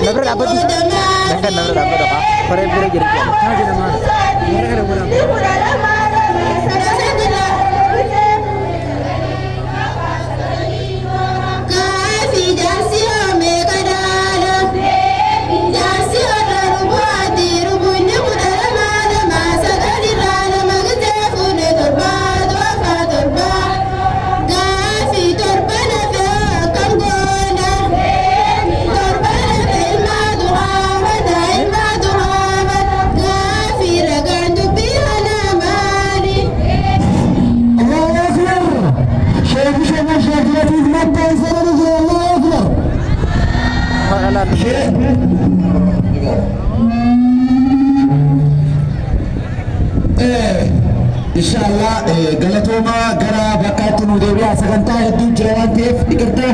Nabra dapat tu. Dah nabra dapat dah. Pare jadi kan. Ha jadi mana? Mereka ada Insyaallah galatoma gara bakatun udebiya saganta heddu jirawan tef dikerta